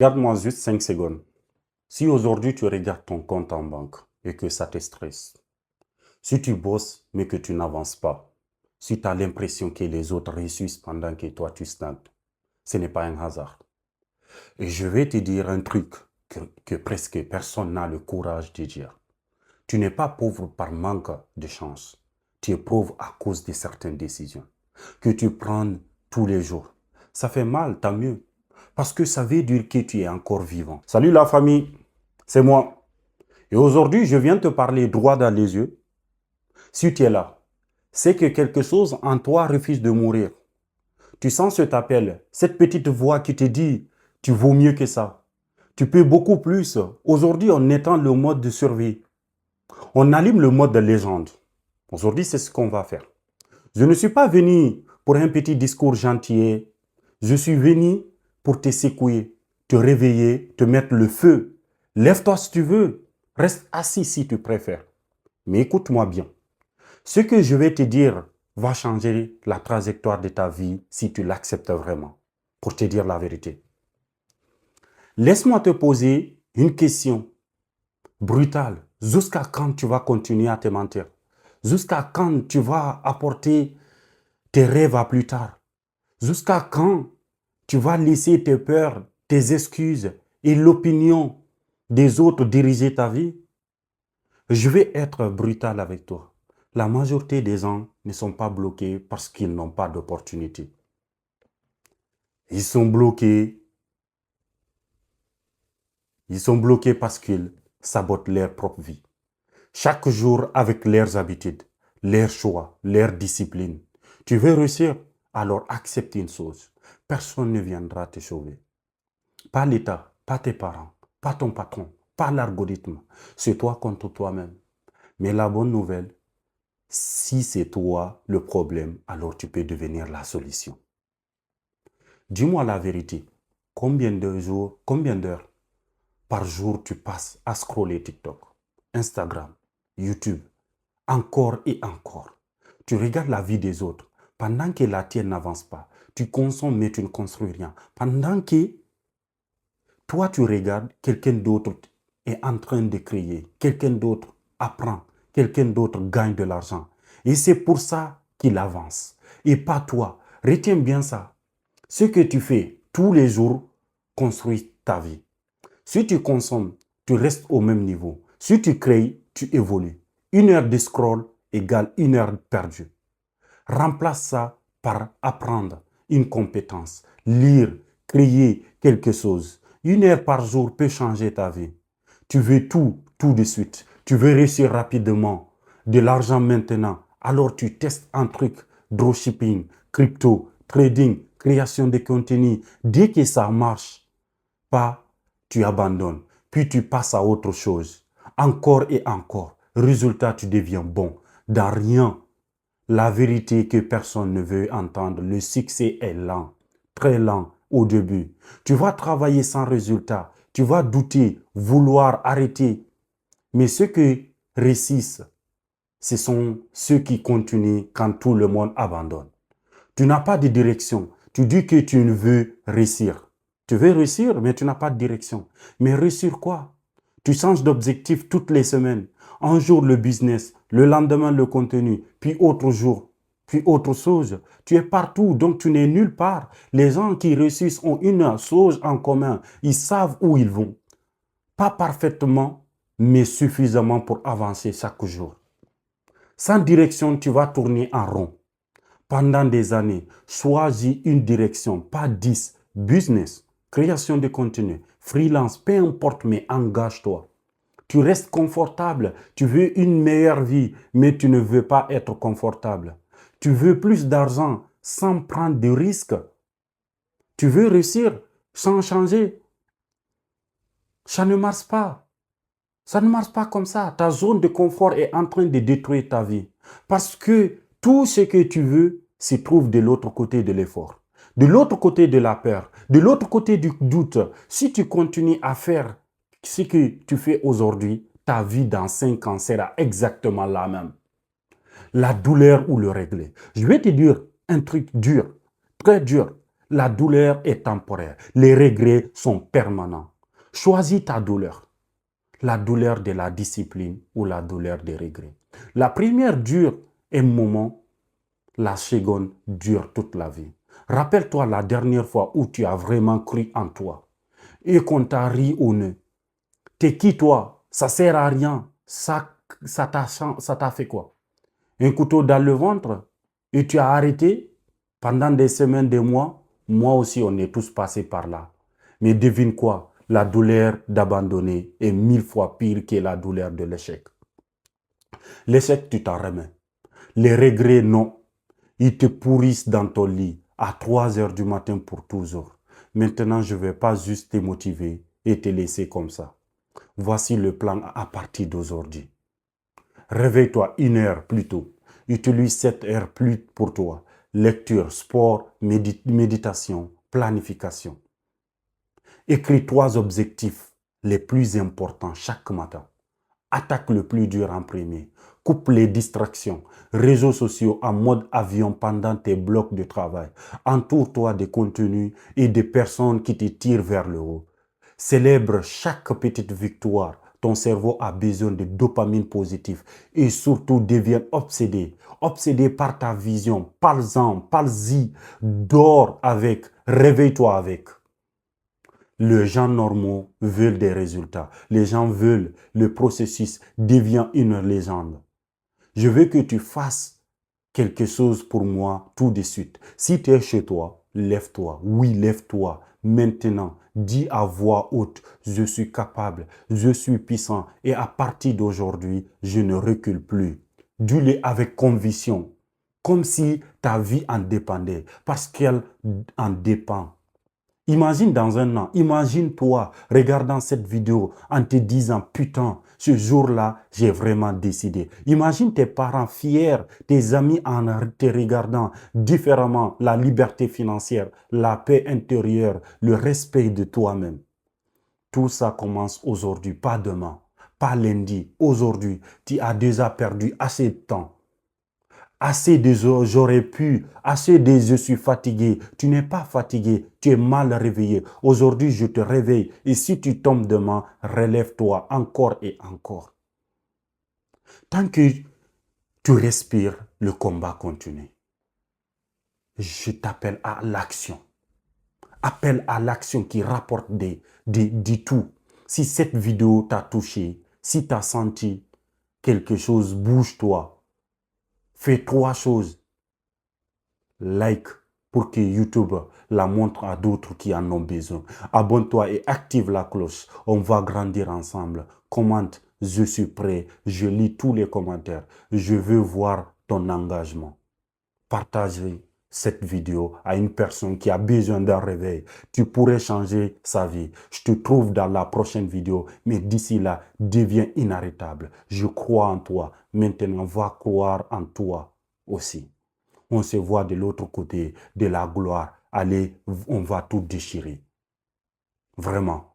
Garde-moi juste 5 secondes. Si aujourd'hui tu regardes ton compte en banque et que ça te stresse, si tu bosses mais que tu n'avances pas, si tu as l'impression que les autres réussissent pendant que toi tu stagnes, ce n'est pas un hasard. Et je vais te dire un truc que presque personne n'a le courage de dire. Tu n'es pas pauvre par manque de chance. Tu es pauvre à cause de certaines décisions que tu prends tous les jours. Ça fait mal, tant mieux. Parce que ça veut dire que tu es encore vivant. Salut la famille, c'est moi. Et aujourd'hui, je viens te parler droit dans les yeux. Si tu es là, c'est que quelque chose en toi refuse de mourir. Tu sens cet appel, cette petite voix qui te dit, tu vaux mieux que ça. Tu peux beaucoup plus. Aujourd'hui, on étend le mode de survie. On allume le mode de légende. Aujourd'hui, c'est ce qu'on va faire. Je ne suis pas venu pour un petit discours gentil. Je suis venu pour te secouer, te réveiller, te mettre le feu. Lève-toi si tu veux. Reste assis si tu préfères. Mais écoute-moi bien. Ce que je vais te dire va changer la trajectoire de ta vie si tu l'acceptes vraiment. Pour te dire la vérité. Laisse-moi te poser une question brutale. Jusqu'à quand tu vas continuer à te mentir? Jusqu'à quand tu vas apporter tes rêves à plus tard? Jusqu'à quand tu vas laisser tes peurs, tes excuses et l'opinion des autres diriger ta vie? Je vais être brutal avec toi. La majorité des gens ne sont pas bloqués parce qu'ils n'ont pas d'opportunité. Ils sont bloqués. Ils sont bloqués parce qu'ils sabotent leur propre vie. Chaque jour avec leurs habitudes, leurs choix, leur discipline. Tu veux réussir? Alors accepte une chose. Personne ne viendra te sauver. Pas l'État, pas tes parents, pas ton patron, pas l'algorithme. C'est toi contre toi-même. Mais la bonne nouvelle, si c'est toi le problème, alors tu peux devenir la solution. Dis-moi la vérité. Combien d'heures par jour tu passes à scroller TikTok, Instagram, YouTube, encore et encore? Tu regardes la vie des autres. Pendant que la tienne n'avance pas, tu consommes mais tu ne construis rien. Pendant que toi, tu regardes, quelqu'un d'autre est en train de créer, quelqu'un d'autre apprend, quelqu'un d'autre gagne de l'argent. Et c'est pour ça qu'il avance. Et pas toi. Retiens bien ça. Ce que tu fais tous les jours construit ta vie. Si tu consommes, tu restes au même niveau. Si tu crées, tu évolues. 1 heure de scroll égale 1 heure perdue. Remplace ça par apprendre une compétence, lire, créer quelque chose. 1 heure par jour peut changer ta vie. Tu veux tout de suite. Tu veux réussir rapidement, de l'argent maintenant. Alors tu testes un truc, dropshipping, crypto, trading, création de contenu. Dès que ça marche pas, tu abandonnes. Puis tu passes à autre chose. Encore et encore. Résultat, tu deviens bon. Dans rien. La vérité que personne ne veut entendre, le succès est lent, très lent au début. Tu vas travailler sans résultat, tu vas douter, vouloir arrêter. Mais ceux qui réussissent, ce sont ceux qui continuent quand tout le monde abandonne. Tu n'as pas de direction. Tu dis que tu ne veux réussir. Tu veux réussir, mais tu n'as pas de direction. Mais réussir quoi? Tu changes d'objectif toutes les semaines. Un jour le business, le lendemain le contenu, puis autre jour, puis autre chose. Tu es partout, donc tu n'es nulle part. Les gens qui réussissent ont une chose en commun. Ils savent où ils vont. Pas parfaitement, mais suffisamment pour avancer chaque jour. Sans direction, tu vas tourner en rond. Pendant des années, choisis une direction, pas 10. Business, création de contenu, freelance, peu importe, mais engage-toi. Tu restes confortable, tu veux une meilleure vie, mais tu ne veux pas être confortable. Tu veux plus d'argent sans prendre de risques. Tu veux réussir sans changer. Ça ne marche pas. Ça ne marche pas comme ça. Ta zone de confort est en train de détruire ta vie. Parce que tout ce que tu veux se trouve de l'autre côté de l'effort, de l'autre côté de la peur, de l'autre côté du doute. Si tu continues à faire ce que tu fais aujourd'hui, ta vie dans 5 ans sera exactement la même. La douleur ou le régler. Je vais te dire un truc dur, très dur. La douleur est temporaire. Les regrets sont permanents. Choisis ta douleur. La douleur de la discipline ou la douleur des regrets. La première dure un moment, la seconde dure toute la vie. Rappelle-toi la dernière fois où tu as vraiment cru en toi et qu'on t'a ri au nez. T'es qui toi? Ça sert à rien. Ça t'a fait quoi? Un couteau dans le ventre et tu as arrêté pendant des semaines, des mois. Moi aussi, on est tous passés par là. Mais devine quoi? La douleur d'abandonner est 1000 fois pire que la douleur de l'échec. L'échec, tu t'en remets. Les regrets, non. Ils te pourrissent dans ton lit à 3 heures du matin pour toujours. Maintenant, je ne vais pas juste te motiver et te laisser comme ça. Voici le plan à partir d'aujourd'hui. Réveille-toi 1 heure plus tôt. Utilise 7 heures plus pour toi. Lecture, sport, méditation, planification. Écris 3 objectifs les plus importants chaque matin. Attaque le plus dur en premier. Coupe les distractions. Réseaux sociaux en mode avion pendant tes blocs de travail. Entoure-toi de contenus et de personnes qui te tirent vers le haut. Célèbre chaque petite victoire. Ton cerveau a besoin de dopamine positive et surtout deviens obsédé. Obsédé par ta vision. Parle-en, parle-y. Dors avec. Réveille-toi avec. Les gens normaux veulent des résultats. Les gens veulent le processus devient une légende. Je veux que tu fasses quelque chose pour moi tout de suite. Si tu es chez toi, lève-toi. Oui, lève-toi. Maintenant, dis à voix haute, je suis capable, je suis puissant et à partir d'aujourd'hui, je ne recule plus. Dis-le avec conviction, comme si ta vie en dépendait, parce qu'elle en dépend. Imagine dans un an, imagine-toi regardant cette vidéo en te disant, putain, ce jour-là, j'ai vraiment décidé. Imagine tes parents fiers, tes amis en te regardant différemment, la liberté financière, la paix intérieure, le respect de toi-même. Tout ça commence aujourd'hui, pas demain, pas lundi, aujourd'hui. Tu as déjà perdu assez de temps. Assez de j'aurais pu, assez de je suis fatigué. Tu n'es pas fatigué, tu es mal réveillé. Aujourd'hui, je te réveille et si tu tombes demain, relève-toi encore et encore. Tant que tu respires, le combat continue. Je t'appelle à l'action. Appelle à l'action qui rapporte des tout. Si cette vidéo t'a touché, si tu as senti quelque chose, bouge-toi. Fais 3 choses. Like pour que YouTube la montre à d'autres qui en ont besoin. Abonne-toi et active la cloche. On va grandir ensemble. Commente, je suis prêt. Je lis tous les commentaires. Je veux voir ton engagement. Partagez cette vidéo à une personne qui a besoin d'un réveil. Tu pourrais changer sa vie. Je te trouve dans la prochaine vidéo. Mais d'ici là, deviens inarrêtable. Je crois en toi. Maintenant, va croire en toi aussi. On se voit de l'autre côté de la gloire. Allez, on va tout déchirer. Vraiment.